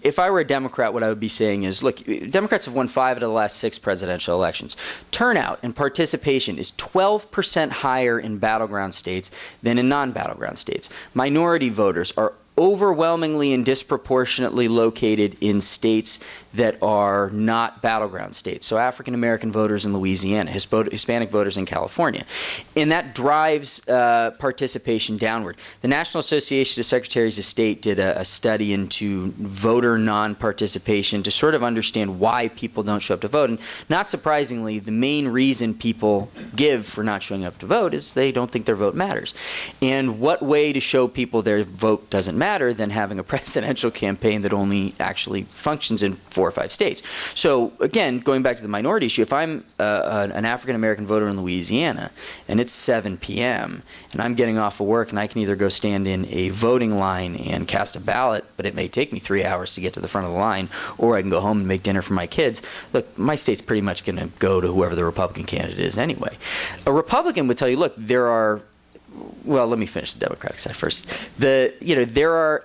If I were a Democrat, what I would be saying is, look, Democrats have won 5 of the last 6 presidential elections. Turnout and participation is 12% higher in battleground states than in non-battleground states. Minority voters are overwhelmingly and disproportionately located in states that are not battleground states. So African-American voters in Louisiana, Hispanic voters in California. And that drives participation downward. The National Association of Secretaries of State did a study into voter non-participation to sort of understand why people don't show up to vote. And not surprisingly, the main reason people give for not showing up to vote is they don't think their vote matters. And what way to show people their vote doesn't matter than having a presidential campaign that only actually functions in 4 or 5 states. So again, going back to the minority issue, if I'm an African-American voter in Louisiana and it's 7 p.m. and I'm getting off of work and I can either go stand in a voting line and cast a ballot, but it may take me 3 hours to get to the front of the line, or I can go home and make dinner for my kids, look, my state's pretty much going to go to whoever the Republican candidate is anyway. A Republican would tell you, look, well, let me finish the Democratic side first. There are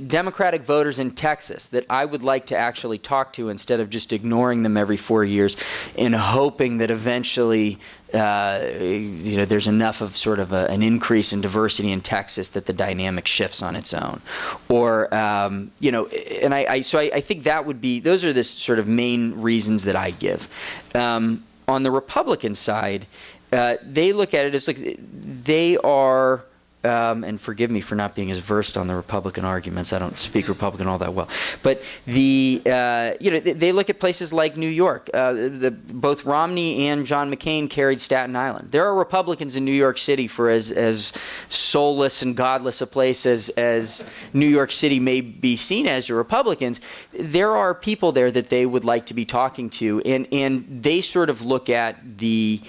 Democratic voters in Texas that I would like to actually talk to instead of just ignoring them every 4 years and hoping that eventually there's enough of sort of an increase in diversity in Texas that the dynamic shifts on its own. Or, so I think that would be, those are the sort of main reasons that I give. On the Republican side, they look at it as, they are, and forgive me for not being as versed on the Republican arguments. I don't speak Republican all that well. But they look at places like New York. Both Romney and John McCain carried Staten Island. There are Republicans in New York City for as soulless and godless a place as New York City may be seen as to Republicans. There are people there that they would like to be talking to, and they sort of look at the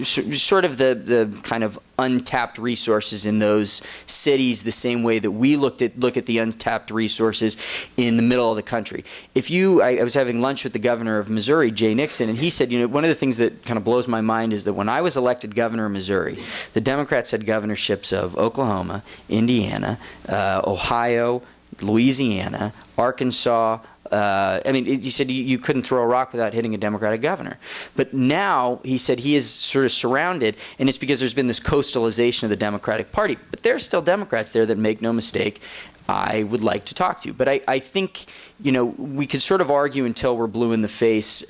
sort of the kind of untapped resources in those cities the same way that we look at the untapped resources in the middle of the country. I was having lunch with the governor of Missouri, Jay Nixon, and he said, one of the things that kind of blows my mind is that when I was elected governor of Missouri, the Democrats had governorships of Oklahoma, Indiana, Ohio, Louisiana, Arkansas. He said you couldn't throw a rock without hitting a Democratic governor. But now, he said, he is sort of surrounded, and it's because there's been this coastalization of the Democratic Party. But there are still Democrats there that, make no mistake, I would like to talk to. But I think, we could sort of argue until we're blue in the face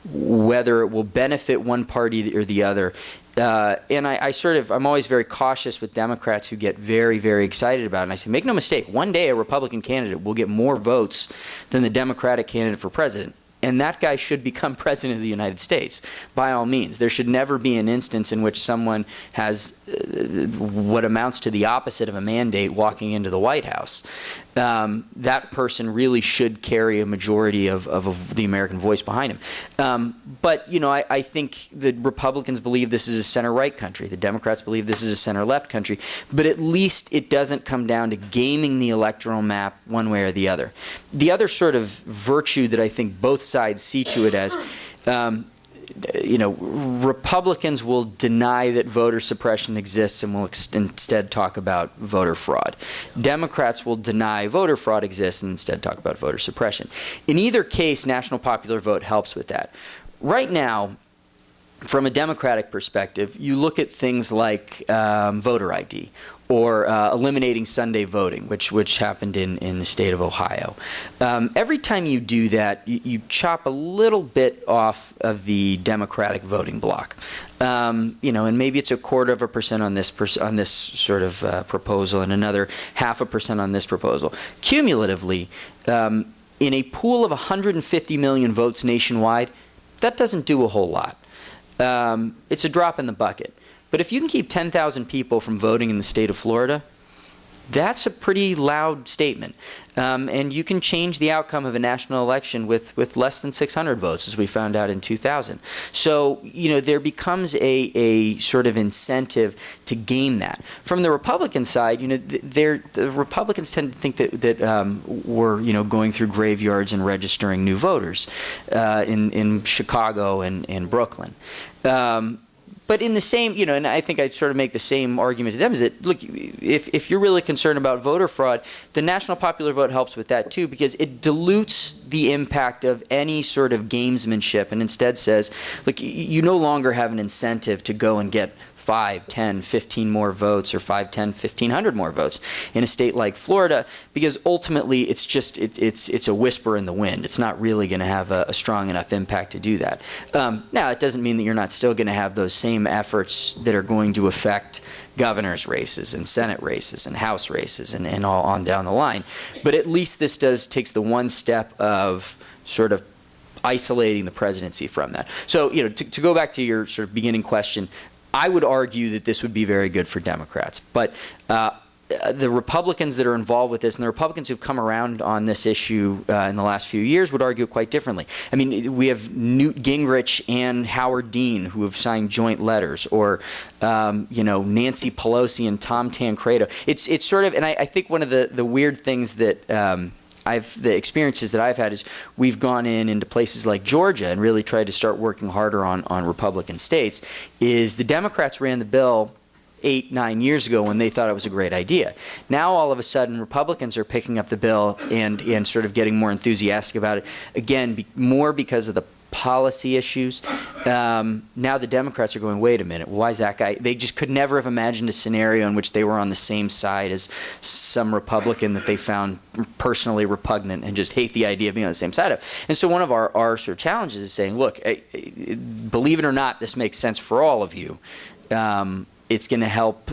whether it will benefit one party or the other. And I'm always very cautious with Democrats who get very, very excited about it. And I say, make no mistake, one day a Republican candidate will get more votes than the Democratic candidate for president. And that guy should become president of the United States, by all means. There should never be an instance in which someone has what amounts to the opposite of a mandate walking into the White House. That person really should carry a majority of the American voice behind him. But I think the Republicans believe this is a center-right country. The Democrats believe this is a center-left country. But at least it doesn't come down to gaming the electoral map one way or the other. The other sort of virtue that I think both sides see to it as, Republicans will deny that voter suppression exists and will instead talk about voter fraud. Democrats will deny voter fraud exists and instead talk about voter suppression. In either case, national popular vote helps with that. Right now, from a Democratic perspective, you look at things like voter ID or eliminating Sunday voting, which happened in the state of Ohio. Every time you do that, you chop a little bit off of the Democratic voting bloc. And maybe it's 0.25% on this sort of proposal and another 0.5% on this proposal. Cumulatively, in a pool of 150 million votes nationwide, that doesn't do a whole lot. It's a drop in the bucket. But if you can keep 10,000 people from voting in the state of Florida, that's a pretty loud statement. And you can change the outcome of a national election with less than 600 votes, as we found out in 2000. So, there becomes a sort of incentive to game that. From the Republican side, the Republicans tend to think that we're, going through graveyards and registering new voters in Chicago and Brooklyn. But in the same, and I think I'd sort of make the same argument to them, is that, look, if you're really concerned about voter fraud, the national popular vote helps with that too, because it dilutes the impact of any sort of gamesmanship and instead says, look, you no longer have an incentive to go and get 5, 10, 15 more votes, or 5, 10, 1,500 more votes in a state like Florida, because ultimately it's just it's a whisper in the wind. It's not really going to have a strong enough impact to do that. Now, it doesn't mean that you're not still going to have those same efforts that are going to affect governor's races and Senate races and House races and all on down the line. But at least this takes the one step of sort of isolating the presidency from that. So, to go back to your sort of beginning question, I would argue that this would be very good for Democrats. But the Republicans that are involved with this, and the Republicans who've come around on this issue in the last few years, would argue quite differently. I mean, we have Newt Gingrich and Howard Dean who have signed joint letters, or Nancy Pelosi and Tom Tancredo. It's sort of, and I think one of the weird things that the experiences that I've had is we've gone into places like Georgia and really tried to start working harder on Republican states, is the Democrats ran the bill 8, 9 years ago when they thought it was a great idea. Now all of a sudden Republicans are picking up the bill and sort of getting more enthusiastic about it, again, more because of the policy issues. Now the Democrats are going, wait a minute, why is that guy? They just could never have imagined a scenario in which they were on the same side as some Republican that they found personally repugnant and just hate the idea of being on the same side of. And so one of our sort of challenges is saying, look, believe it or not, this makes sense for all of you. It's going to help,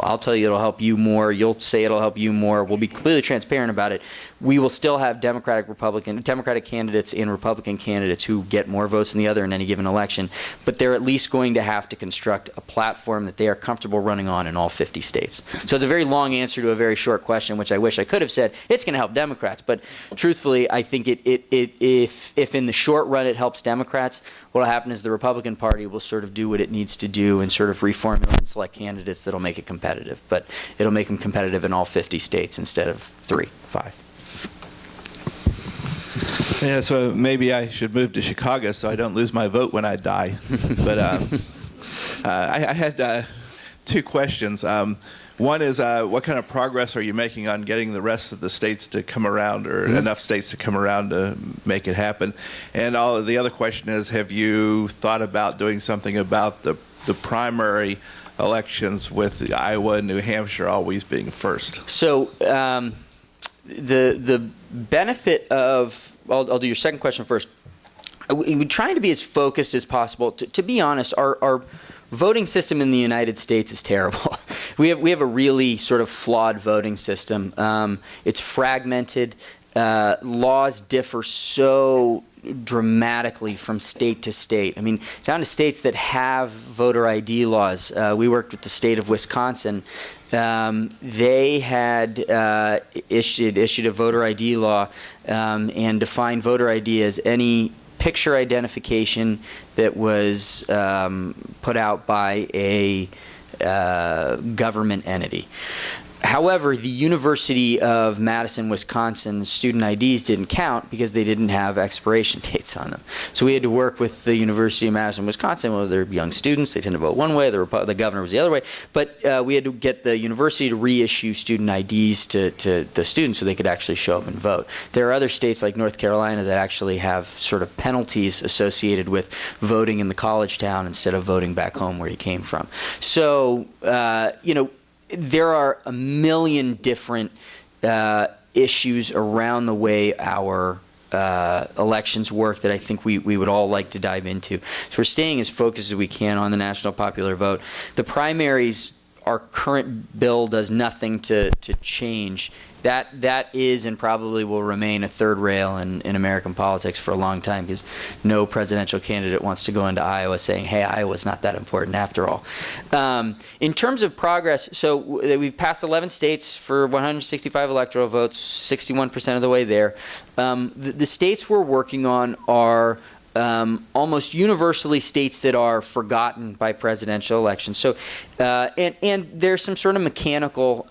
I'll tell you it'll help you more. You'll say it'll help you more. We'll be completely transparent about it. We will still have Democratic candidates and Republican candidates who get more votes than the other in any given election, but they're at least going to have to construct a platform that they are comfortable running on in all 50 states. So it's a very long answer to a very short question, which I wish I could have said it's going to help Democrats. But truthfully, I think if in the short run it helps Democrats, what will happen is the Republican Party will sort of do what it needs to do and sort of reformulate and select candidates that'll make it competitive. But it'll make them competitive in all 50 states instead of 3, 5. Yeah, so maybe I should move to Chicago so I don't lose my vote when I die. But I had 2 questions. One is, what kind of progress are you making on getting the rest of the states to come around, or enough states to come around to make it happen? And the other question is, have you thought about doing something about the primary elections with Iowa and New Hampshire always being first? So the benefit of, I'll do your second question first. We're trying to be as focused as possible. To be honest, our voting system in the United States is terrible. We have a really sort of flawed voting system. It's fragmented. Laws differ so dramatically from state to state. I mean, down to states that have voter ID laws. We worked with the state of Wisconsin. They had issued a voter ID law and defined voter ID as any picture identification that was put out by a government entity. However, the University of Madison, Wisconsin student IDs didn't count because they didn't have expiration dates on them. So we had to work with the University of Madison, Wisconsin. Well, they're young students. They tend to vote one way. The governor was the other way. But we had to get the university to reissue student IDs to the students so they could actually show up and vote. There are other states like North Carolina that actually have sort of penalties associated with voting in the college town instead of voting back home where you came from. So, there are a million different issues around the way our elections work that I think we would all like to dive into. So we're staying as focused as we can on the national popular vote. The primaries, our current bill does nothing to change. That is and probably will remain a third rail in American politics for a long time, because no presidential candidate wants to go into Iowa saying, hey, Iowa's not that important after all. In terms of progress, so we've passed 11 states for 165 electoral votes, 61% of the way there. The states we're working on are almost universally states that are forgotten by presidential elections. So, and there's some sort of mechanical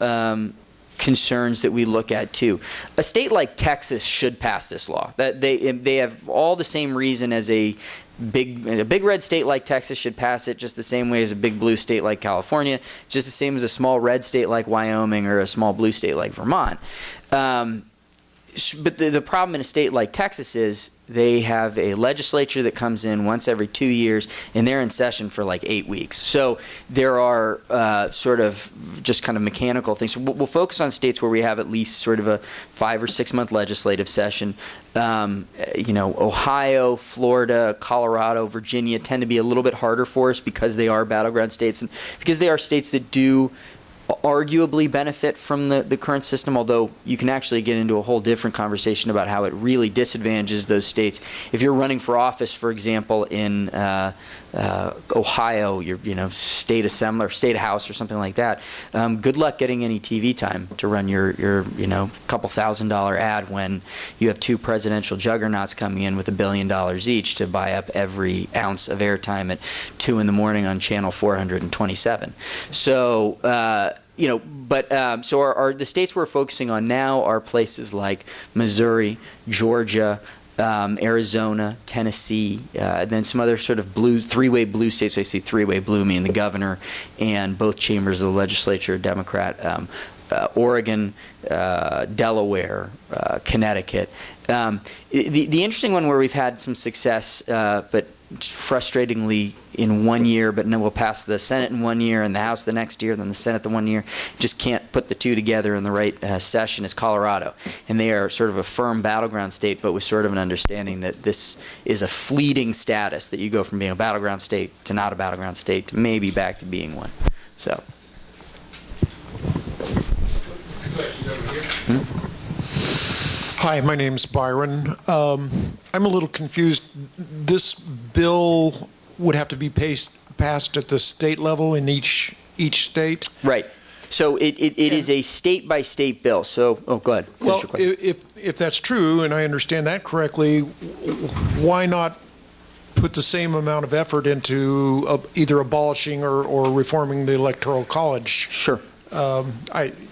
concerns that we look at too. A state like Texas should pass this law. That they have all the same reason as a a big red state like Texas should pass it just the same way as a big blue state like California, just the same as a small red state like Wyoming or a small blue state like Vermont. But the problem in a state like Texas is they have a legislature that comes in once every 2 years, and they're in session for like 8 weeks. So there are sort of just kind of mechanical things. So we'll focus on states where we have at least sort of a 5 or 6 month legislative session. Ohio, Florida, Colorado, Virginia tend to be a little bit harder for us because they are battleground states and because they are states that do arguably benefit from the current system, although you can actually get into a whole different conversation about how it really disadvantages those states. If you're running for office, for example, in Ohio, your state assembly or state house or something like that, good luck getting any TV time to run your couple $1,000 ad when you have two presidential juggernauts coming in with $1 billion each to buy up every ounce of airtime at 2 in the morning on channel 427. So so the states we're focusing on now are places like Missouri, Georgia, Arizona, Tennessee, and then some other sort of three-way blue states. I see three-way blue meaning the governor and both chambers of the legislature are Democrat. Oregon, Delaware, Connecticut. The interesting one where we've had some success, but frustratingly in 1 year, but we'll pass the Senate in 1 year and the House the next year, then the Senate the 1 year. Just can't put the two together in the right session is Colorado. And they are sort of a firm battleground state, but with sort of an understanding that this is a fleeting status, that you go from being a battleground state to not a battleground state to maybe back to being one. So. Hi, my name's Byron. I'm a little confused. This bill would have to be passed at the state level in each state? Right. So it is a state-by-state bill. So, go ahead. Well, if that's true, and I understand that correctly, why not put the same amount of effort into either abolishing or reforming the Electoral College? Sure.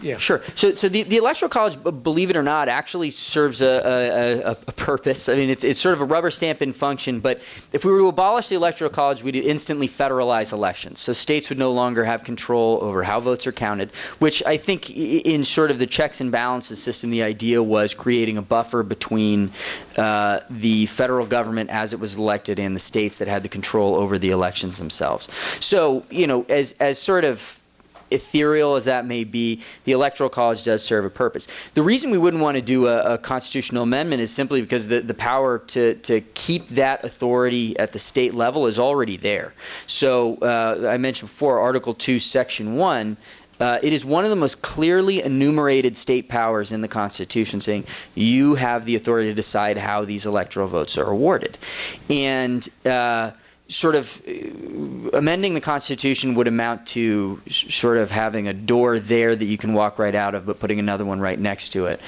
Yeah. Sure. So the Electoral College, believe it or not, actually serves a purpose. I mean, it's sort of a rubber stamp in function, but if we were to abolish the Electoral College, we'd instantly federalize elections. So states would no longer have control over how votes are counted, which I think in sort of the checks and balances system, the idea was creating a buffer between the federal government as it was elected and the states that had the control over the elections themselves. So, as sort of ethereal as that may be, the Electoral College does serve a purpose. The reason we wouldn't want to do a constitutional amendment is simply because the power to keep that authority at the state level is already there. So I mentioned before, Article 2, Section 1, it is one of the most clearly enumerated state powers in the Constitution, saying you have the authority to decide how these electoral votes are awarded. And sort of amending the Constitution would amount to sort of having a door there that you can walk right out of, but putting another one right next to it,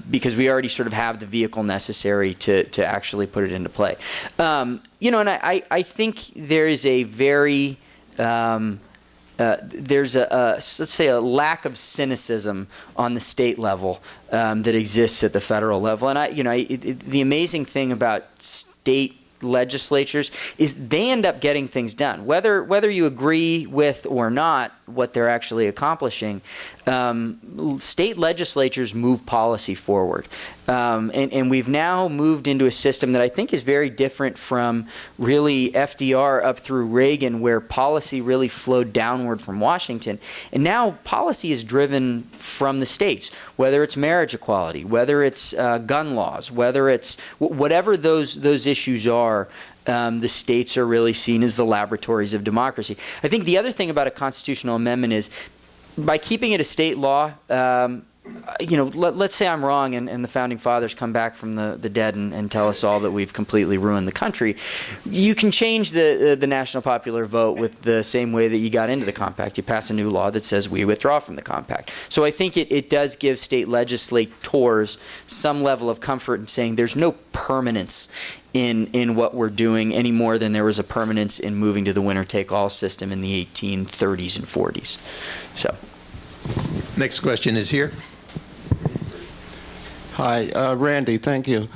because we already sort of have the vehicle necessary to actually put it into play. And I think there is a very there's let's say a lack of cynicism on the state level that exists at the federal level, and the amazing thing about state legislatures is they end up getting things done, whether you agree with or not what they're actually accomplishing. State legislatures move policy forward, and we've now moved into a system that I think is very different from really FDR up through Reagan, where policy really flowed downward from Washington, and now policy is driven from the states, whether it's marriage equality, whether it's gun laws, whether it's whatever those issues are. The states are really seen as the laboratories of democracy. I think the other thing about a constitutional amendment is, by keeping it a state law, let's say I'm wrong and the Founding Fathers come back from the dead and tell us all that we've completely ruined the country. You can change the national popular vote with the same way that you got into the compact. You pass a new law that says we withdraw from the compact. So I think it does give state legislators some level of comfort in saying there's no permanence in what we're doing any more than there was a permanence in moving to the winner-take-all system in the 1830s and 40s. So, next question is here. Hi, Randy, thank you.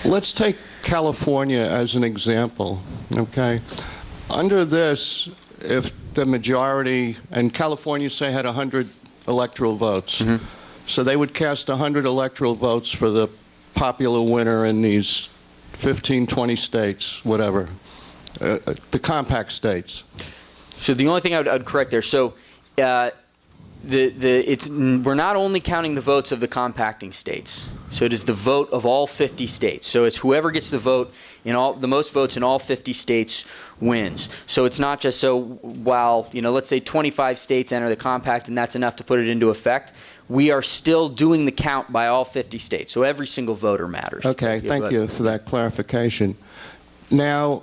Let's take California as an example, okay? Under this, if the majority, and California, say, had 100 electoral votes, so they would cast 100 electoral votes for the popular winner in these 15, 20 states, whatever, the compact states. So the only thing I would correct there, so we're not only counting the votes of the compacting states. So it is the vote of all 50 states. So it's whoever gets the most votes in all 50 states wins. So it's not just while, let's say 25 states enter the compact and that's enough to put it into effect, we are still doing the count by all 50 states. So every single voter matters. Okay, thank you for that clarification. Now,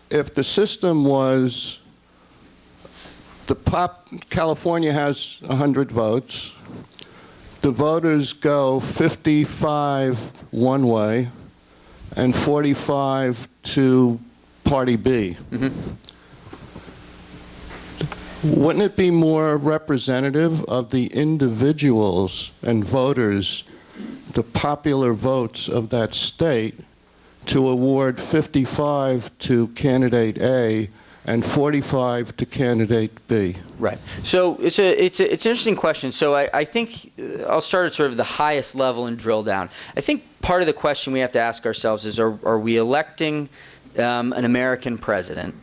if the system was California has 100 votes, the voters go 55 one way and 45 to Party B. Wouldn't it be more representative of the individuals and voters, the popular votes of that state, to award 55 to candidate A and 45 to candidate B? Right. So it's an interesting question. So I think I'll start at sort of the highest level and drill down. I think part of the question we have to ask ourselves is, are we electing an American president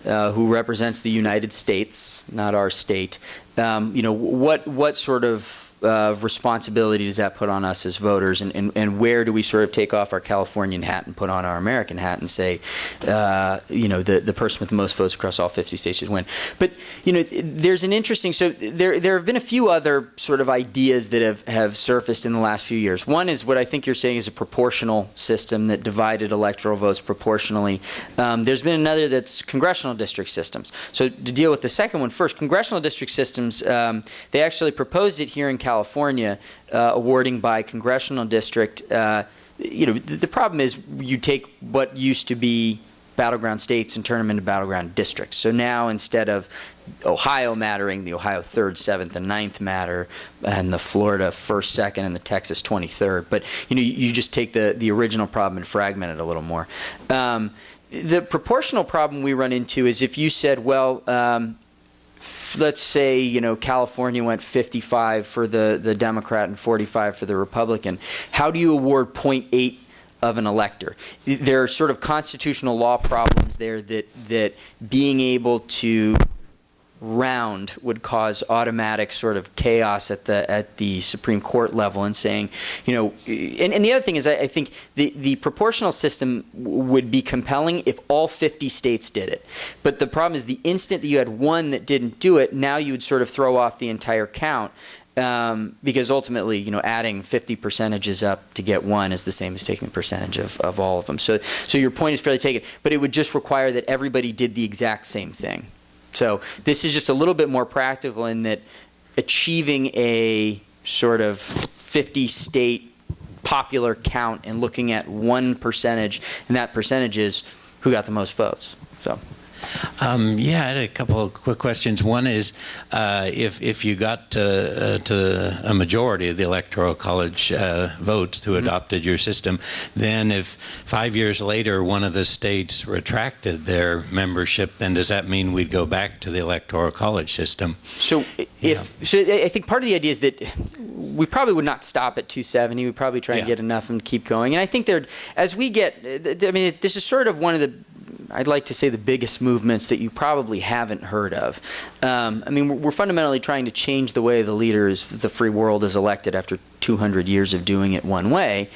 who represents the United States, not our state? What sort of responsibility does that put on us as voters, and where do we sort of take off our Californian hat and put on our American hat and say, the person with the most votes across all 50 states should win? But there's an interesting, so there have been a few other sort of ideas that have surfaced in the last few years. One is what I think you're saying is a proportional system that divided electoral votes proportionally. There's been another that's congressional district systems. So to deal with the second one first, congressional district systems, they actually proposed it here in California, awarding by congressional district. The problem is you take what used to be battleground states and turn them into battleground districts. So now instead of Ohio mattering, the Ohio 3rd, 7th, and 9th matter, and the Florida 1st, 2nd, and the Texas 23rd. But you just take the original problem and fragment it a little more. The proportional problem we run into is if you said, well, let's say, California went 55 for the Democrat and 45 for the Republican. How do you award 0.8 of an elector? There are sort of constitutional law problems there that being able to round would cause automatic sort of chaos at the Supreme Court level, and saying, and the other thing is I think the proportional system would be compelling if all 50 states did it. But the problem is the instant that you had one that didn't do it, now you would sort of throw off the entire count. Because ultimately, adding 50 percentages up to get one is the same as taking a percentage of all of them. So your point is fairly taken, but it would just require that everybody did the exact same thing. So this is just a little bit more practical in that achieving a sort of 50-state popular count and looking at one percentage, and that percentage is who got the most votes. So. I had a couple of quick questions. One is, if you got to a majority of the Electoral College votes who adopted your system, then if 5 years later one of the states retracted their membership, then does that mean we'd go back to the Electoral College system? So I think part of the idea is that we probably would not stop at 270. We'd probably try and get enough and keep going. And I think as we get, this is sort of one of the, I'd like to say, the biggest movements that you probably haven't heard of. We're fundamentally trying to change the way the leaders of the free world is elected after 200 years of doing it one way.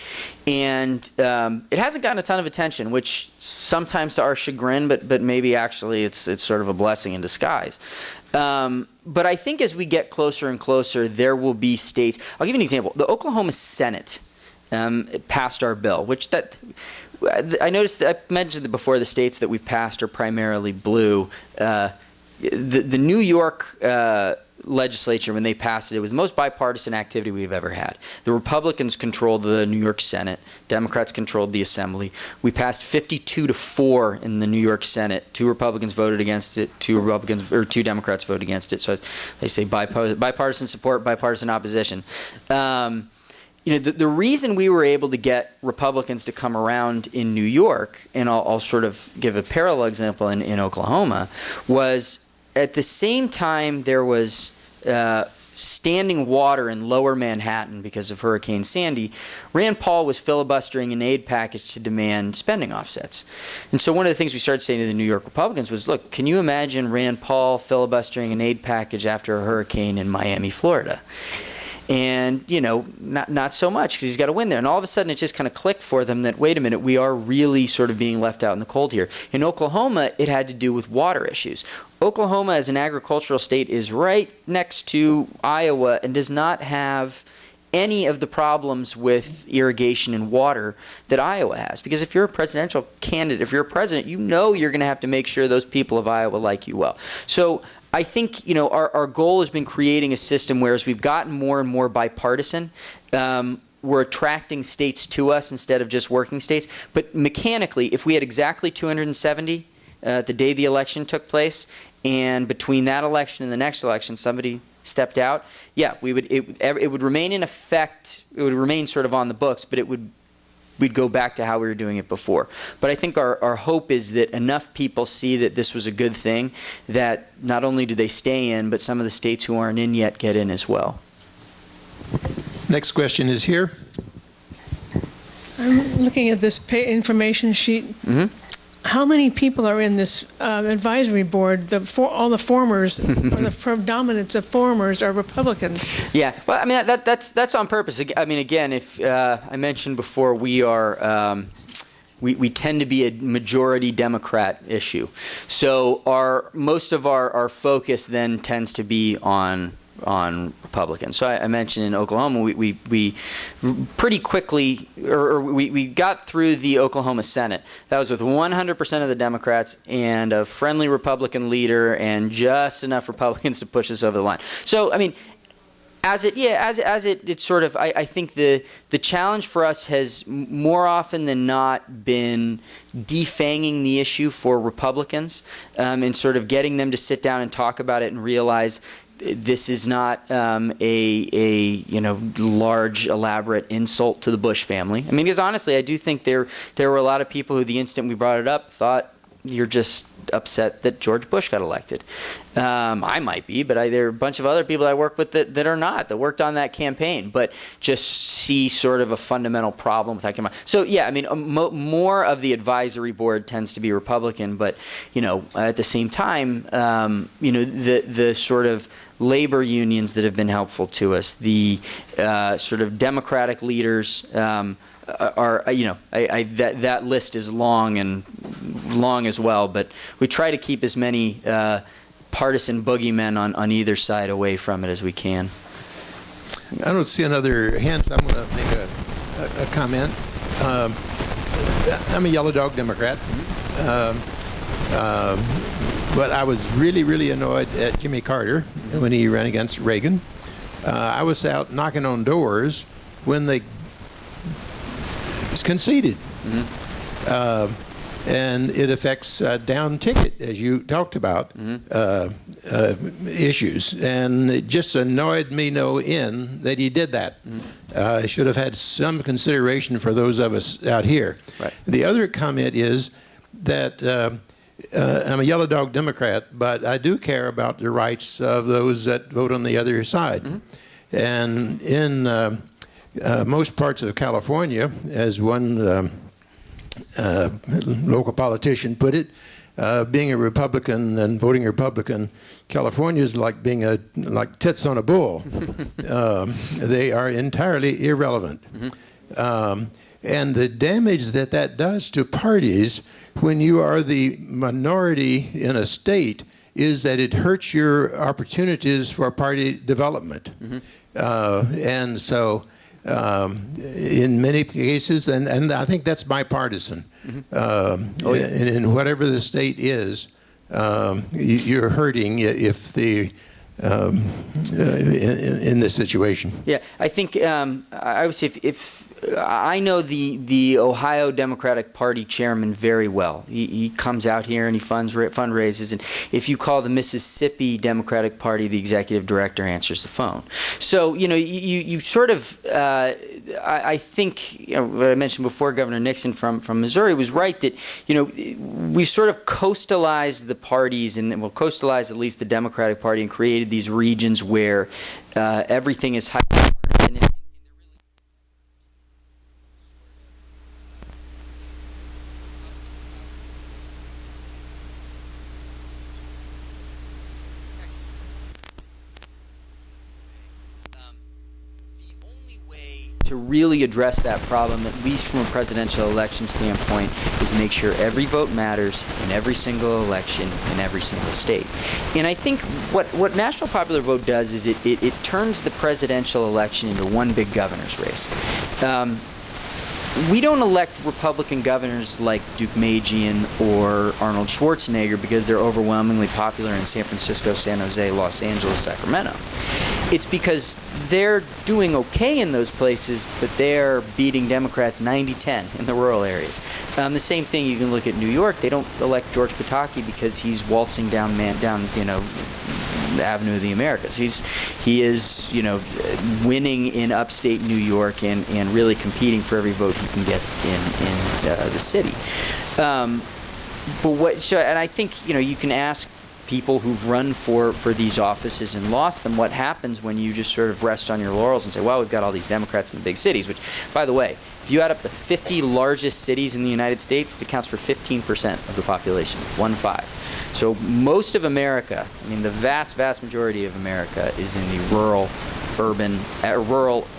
And it hasn't gotten a ton of attention, which sometimes to our chagrin, but maybe actually it's sort of a blessing in disguise. But I think as we get closer and closer, there will be states. I'll give you an example. The Oklahoma Senate passed our bill, which I noticed that I mentioned that before, the states that we've passed are primarily blue. The New York legislature, when they passed it, it was the most bipartisan activity we've ever had. The Republicans controlled the New York Senate. Democrats controlled the Assembly. We passed 52-4 in the New York Senate. 2 Republicans voted against it. 2 Democrats voted against it. So they say bipartisan support, bipartisan opposition. the reason we were able to get Republicans to come around in New York, and I'll sort of give a parallel example in Oklahoma, was at the same time there was standing water in lower Manhattan because of Hurricane Sandy, Rand Paul was filibustering an aid package to demand spending offsets. And so one of the things we started saying to the New York Republicans was, look, can you imagine Rand Paul filibustering an aid package after a hurricane in Miami, Florida? And, not so much because he's got to win there. And all of a sudden it just kind of clicked for them that, wait a minute, we are really sort of being left out in the cold here. In Oklahoma, it had to do with water issues. Oklahoma, as an agricultural state, is right next to Iowa and does not have any of the problems with irrigation and water that Iowa has. Because if you're a presidential candidate, if you're a president, you know you're going to have to make sure those people of Iowa like you well. So I think, our goal has been creating a system where as we've gotten more and more bipartisan, we're attracting states to us instead of just working states. But mechanically, if we had exactly 270 the day the election took place, and between that election and the next election somebody stepped out, yeah, it would remain in effect. It would remain sort of on the books, but we'd go back to how we were doing it before. But I think our hope is that enough people see that this was a good thing that not only do they stay in, but some of the states who aren't in yet get in as well. Next question is here. I'm looking at this information sheet. Mm-hmm. How many people are in this advisory board? All the formers, or the predominance of formers are Republicans. Yeah, well, I mean that's on purpose. I mean, again, if I mentioned before, we are we tend to be a majority Democrat issue, so most of our focus then tends to be on Republicans. So I mentioned in Oklahoma, we pretty quickly, or we got through the Oklahoma Senate. That was with 100% of the Democrats and a friendly Republican leader and just enough Republicans to push us over the line. So, I mean, I think the challenge for us has more often than not been defanging the issue for Republicans and sort of getting them to sit down and talk about it and realize this is not a large, elaborate insult to the Bush family. I mean, because honestly, I do think there were a lot of people who, the instant we brought it up, thought you're just upset that George Bush got elected. I might be, but there are a bunch of other people I work with that are not, that worked on that campaign, but just see sort of a fundamental problem with that campaign. So, yeah, I mean, more of the advisory board tends to be Republican, but, at the same time, the sort of labor unions that have been helpful to us, the sort of Democratic leaders that list is long as well, but we try to keep as many partisan boogeymen on either side away from it as we can. I don't see another hand, so I'm going to make a comment. I'm a yellow dog Democrat, but I was really, really annoyed at Jimmy Carter when he ran against Reagan. I was out knocking on doors when they conceded. Mm-hmm. And it affects down ticket, as you talked about, issues. And it just annoyed me no end that he did that. Mm-hmm. Should have had some consideration for those of us out here. Right. The other comment is that I'm a yellow dog Democrat, but I do care about the rights of those that vote on the other side. Mm-hmm. And in most parts of California, as one local politician put it, being a Republican and voting Republican, California is like being like tits on a bull. They are entirely irrelevant. Mm-hmm. And the damage that does to parties when you are the minority in a state is that it hurts your opportunities for party development. Mm-hmm. And so in many cases, and I think that's bipartisan, in whatever the state is, you're hurting if the in this situation. Yeah, I think I would say if I know the Ohio Democratic Party chairman very well. He comes out here and he fundraises, and if you call the Mississippi Democratic Party, the executive director answers the phone. So you sort of I think, what I mentioned before, Governor Nixon from Missouri was right that, we sort of coastalized the parties, and coastalized at least the Democratic Party, and created these regions where everything is hyper-partisan. To really address that problem, at least from a presidential election standpoint, is make sure every vote matters in every single election in every single state. And I think what National Popular Vote does is it turns the presidential election into one big governor's race. We don't elect Republican governors like Duke Majian or Arnold Schwarzenegger because they're overwhelmingly popular in San Francisco, San Jose, Los Angeles, Sacramento. It's because they're doing okay in those places, but they're beating Democrats 90-10 in the rural areas. The same thing, you can look at New York. They don't elect George Pataki because he's waltzing down the Avenue of the Americas. He is winning in upstate New York and really competing for every vote he can get in the city. And I think you can ask people who've run for these offices and lost them what happens when you just sort of rest on your laurels and say, well, we've got all these Democrats in the big cities, which, by the way, if you add up the 50 largest cities in the United States, it accounts for 15% of the population, 1-5. So most of America, the vast, vast majority of America is in the rural,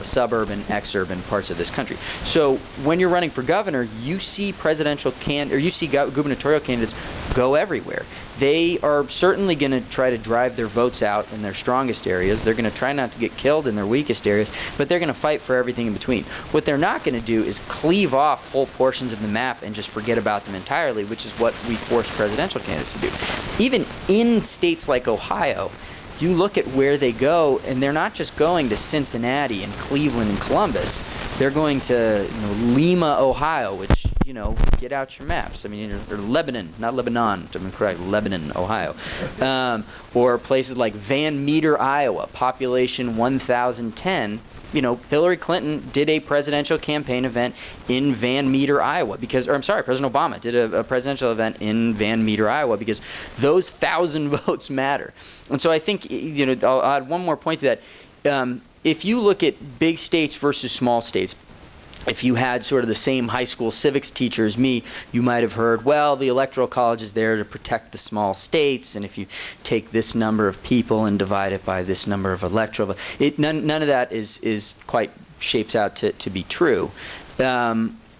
suburban, exurban parts of this country. So when you're running for governor, you see gubernatorial candidates go everywhere. They are certainly going to try to drive their votes out in their strongest areas. They're going to try not to get killed in their weakest areas, but they're going to fight for everything in between. What they're not going to do is cleave off whole portions of the map and just forget about them entirely, which is what we force presidential candidates to do. Even in states like Ohio, you look at where they go, and they're not just going to Cincinnati and Cleveland and Columbus. They're going to Lima, Ohio, which, get out your maps. Or Lebanon, not Lebanon, to be correct, Lebanon, Ohio. Or places like Van Meter, Iowa, population 1,010. Hillary Clinton did a presidential campaign event in Van Meter, Iowa, President Obama did a presidential event in Van Meter, Iowa, because those 1,000 votes matter. And so I think, I'll add one more point to that. If you look at big states versus small states, if you had sort of the same high school civics teacher as me, you might have heard, well, the Electoral College is there to protect the small states, and if you take this number of people and divide it by this number of electoral, none of that is quite shapes out to be true.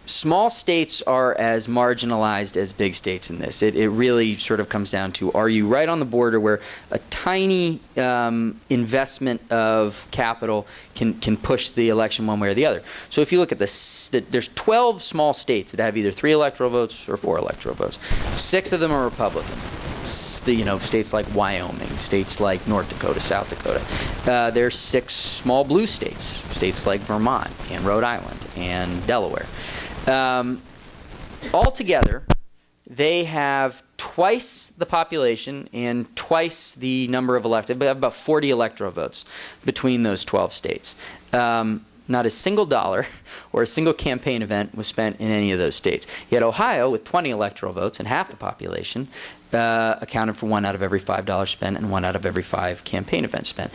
Small states are as marginalized as big states in this. It really sort of comes down to, are you right on the border where a tiny investment of capital can push the election one way or the other? So if you look at there's 12 small states that have either 3 electoral votes or 4 electoral votes. 6 of them are Republican. States like Wyoming, states like North Dakota, South Dakota. There's 6 small blue states like Vermont and Rhode Island and Delaware. Altogether, they have twice the population and twice the number of elected, but have about 40 electoral votes between those 12 states. Not a single dollar or a single campaign event was spent in any of those states. Yet Ohio, with 20 electoral votes and half the population, accounted for 1 out of every $5 spent and 1 out of every 5 campaign events spent.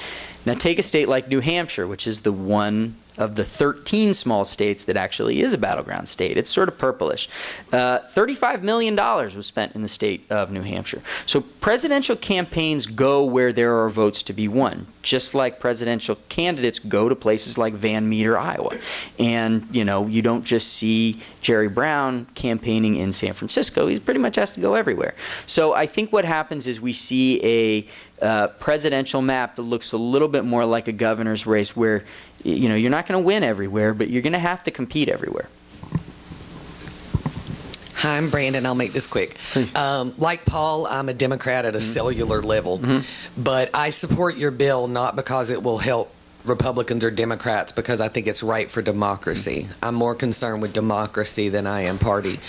Now take a state like New Hampshire, which is the one of the 13 small states that actually is a battleground state. It's sort of purplish. $35 million was spent in the state of New Hampshire. So presidential campaigns go where there are votes to be won, just like presidential candidates go to places like Van Meter, Iowa. And, you don't just see Jerry Brown campaigning in San Francisco. He pretty much has to go everywhere. So I think what happens is we see a presidential map that looks a little bit more like a governor's race where you're not going to win everywhere, but you're going to have to compete everywhere. Hi, I'm Brandon. I'll make this quick. Like Paul, I'm a Democrat at a cellular level, but I support your bill not because it will help Republicans or Democrats, because I think it's right for democracy. I'm more concerned with democracy than I am party.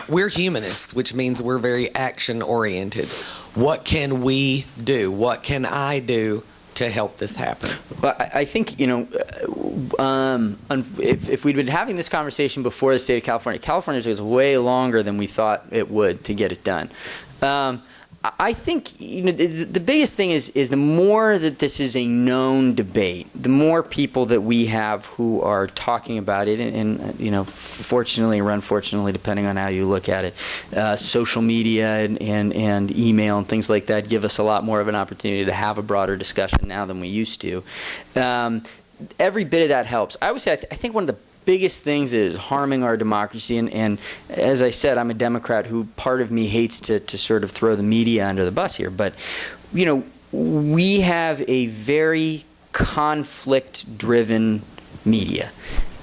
We're humanists, which means we're very action-oriented. What can we do? What can I do to help this happen? Well, I think, If we'd been having this conversation before the state of California, California takes way longer than we thought it would to get it done. I think the biggest thing is the more that this is a known debate, the more people that we have who are talking about it, and fortunately or unfortunately, depending on how you look at it, social media and email and things like that give us a lot more of an opportunity to have a broader discussion now than we used to. Every bit of that helps. I would say I think one of the biggest things that is harming our democracy, and as I said, I'm a Democrat who part of me hates to sort of throw the media under the bus here, but we have a very conflict-driven media.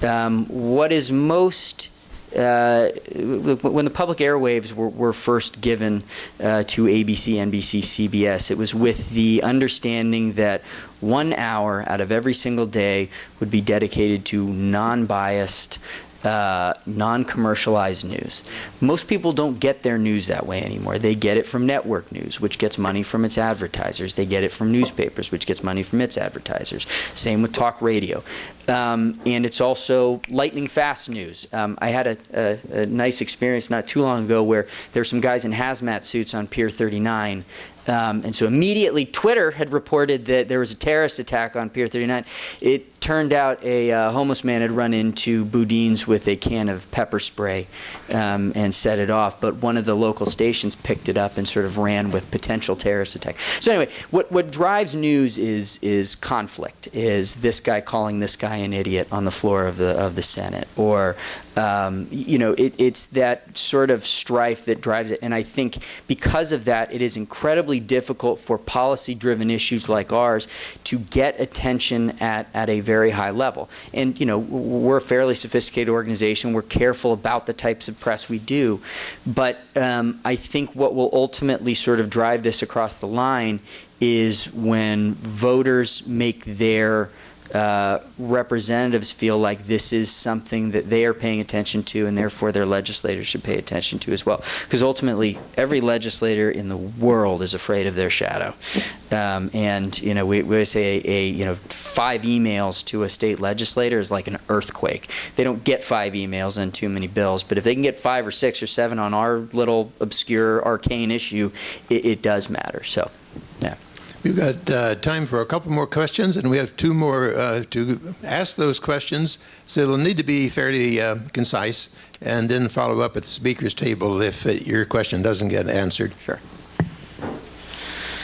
What is most when the public airwaves were first given to ABC, NBC, CBS, it was with the understanding that 1 hour out of every single day would be dedicated to non-biased, non-commercialized news. Most people don't get their news that way anymore. They get it from network news, which gets money from its advertisers. They get it from newspapers, which gets money from its advertisers. Same with talk radio. And it's also lightning fast news. I had a nice experience not too long ago where there were some guys in hazmat suits on Pier 39. And so immediately Twitter had reported that there was a terrorist attack on Pier 39. It turned out a homeless man had run into Boudin's with a can of pepper spray and set it off. But one of the local stations picked it up and sort of ran with potential terrorist attack. So anyway, what drives news is conflict, is this guy calling this guy an idiot on the floor of the Senate. Or, it's that sort of strife that drives it. And I think because of that, it is incredibly difficult for policy-driven issues like ours to get attention at a very high level. And, we're a fairly sophisticated organization. We're careful about the types of press we do. But I think what will ultimately sort of drive this across the line is when voters make their representatives feel like this is something that they are paying attention to, and therefore their legislators should pay attention to as well. Because ultimately, every legislator in the world is afraid of their shadow. We say 5 emails to a state legislator is like an earthquake. They don't get 5 emails and too many bills, but if they can get 5 or 6 or 7 on our little obscure arcane issue, it does matter. So, yeah. We've got time for a couple more questions, and we have 2 more to ask those questions, so they'll need to be fairly concise, and then follow up at the speaker's table if your question doesn't get answered. Sure.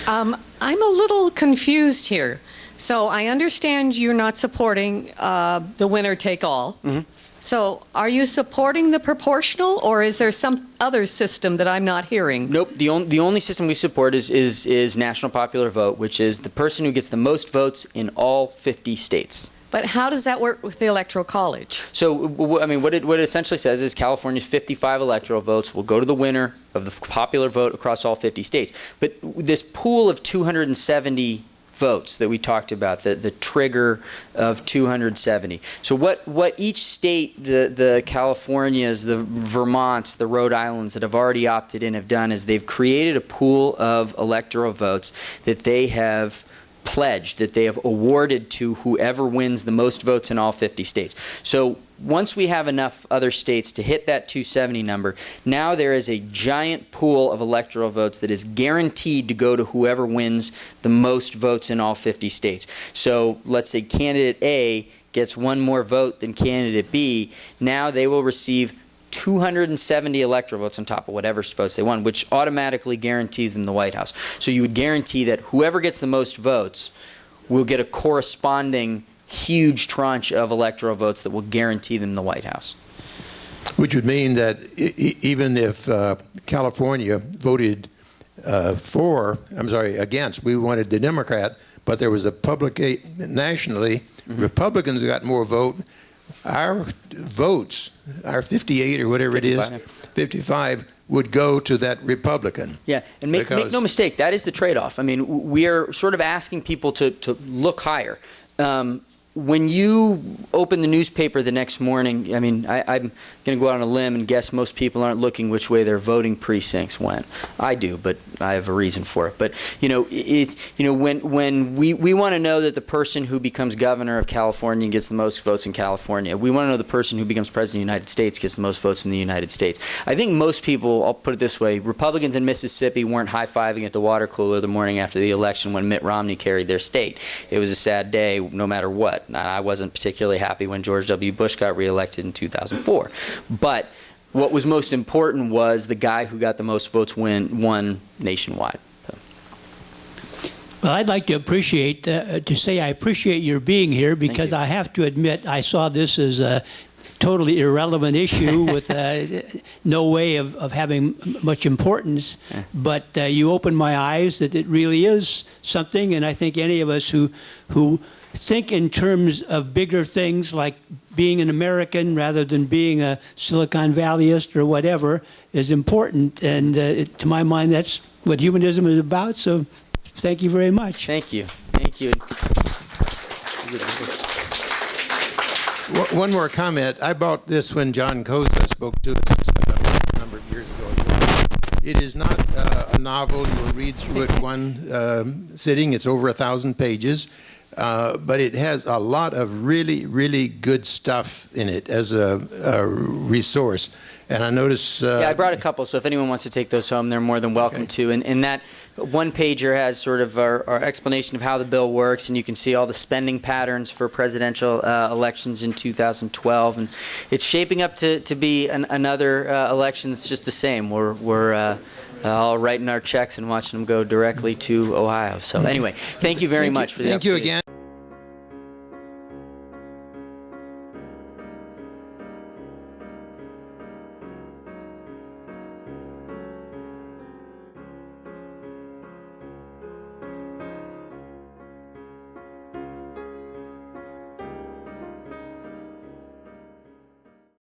I'm a little confused here. So I understand you're not supporting the winner take all. Mm-hmm. So are you supporting the proportional, or is there some other system that I'm not hearing? Nope. The only system we support is national popular vote, which is the person who gets the most votes in all 50 states. But how does that work with the Electoral College? So, what it essentially says is California's 55 electoral votes will go to the winner of the popular vote across all 50 states. But this pool of 270 votes that we talked about, the trigger of 270. So what each state, the Californias, the Vermonts, the Rhode Islands that have already opted in have done is they've created a pool of electoral votes that they have pledged, that they have awarded to whoever wins the most votes in all 50 states. So once we have enough other states to hit that 270 number, now there is a giant pool of electoral votes that is guaranteed to go to whoever wins the most votes in all 50 states. So let's say candidate A gets 1 more vote than candidate B. Now they will receive 270 electoral votes on top of whatever votes they won, which automatically guarantees them the White House. So you would guarantee that whoever gets the most votes will get a corresponding huge tranche of electoral votes that will guarantee them the White House. Which would mean that even if California voted against, we wanted the Democrat, but there was a public nationally, Republicans got more vote. Our votes, our 58 or whatever 55, it is, 55 would go to that Republican. Yeah, and make no mistake, that is the trade-off. I mean, we are sort of asking people to look higher. when you open the newspaper the next morning, I mean, I'm going to go out on a limb and guess most people aren't looking which way their voting precincts went. I do, but I have a reason for it. But when we want to know that the person who becomes governor of California gets the most votes in California, we want to know the person who becomes president of the United States gets the most votes in the United States. I think most people, I'll put it this way, Republicans in Mississippi weren't high-fiving at the water cooler the morning after the election when Mitt Romney carried their state. It was a sad day, no matter what. I wasn't particularly happy when George W. Bush got reelected in 2004. But what was most important was the guy who got the most votes won nationwide. Well, I'd like to say I appreciate your being here, because I have to admit I saw this as a totally irrelevant issue with no way of having much importance. But you opened my eyes that it really is something, and I think any of us who think in terms of bigger things like being an American rather than being a Silicon Valleyist or whatever is important. And to my mind, that's what humanism is about. So thank you very much. Thank you. Thank you. One more comment. I bought this when John Koza spoke to us a number of years ago. It is not a novel. You will read through it one sitting. It's over 1,000 pages. But it has a lot of really, really good stuff in it as a resource. And I notice... yeah, I brought a couple, so if anyone wants to take those home, they're more than welcome to. And that one-pager has sort of our explanation of how the bill works, and you can see all the spending patterns for presidential elections in 2012. And it's shaping up to be another election that's just the same. We're all writing our checks and watching them go directly to Ohio. So anyway, thank you very much for the opportunity. Thank you again.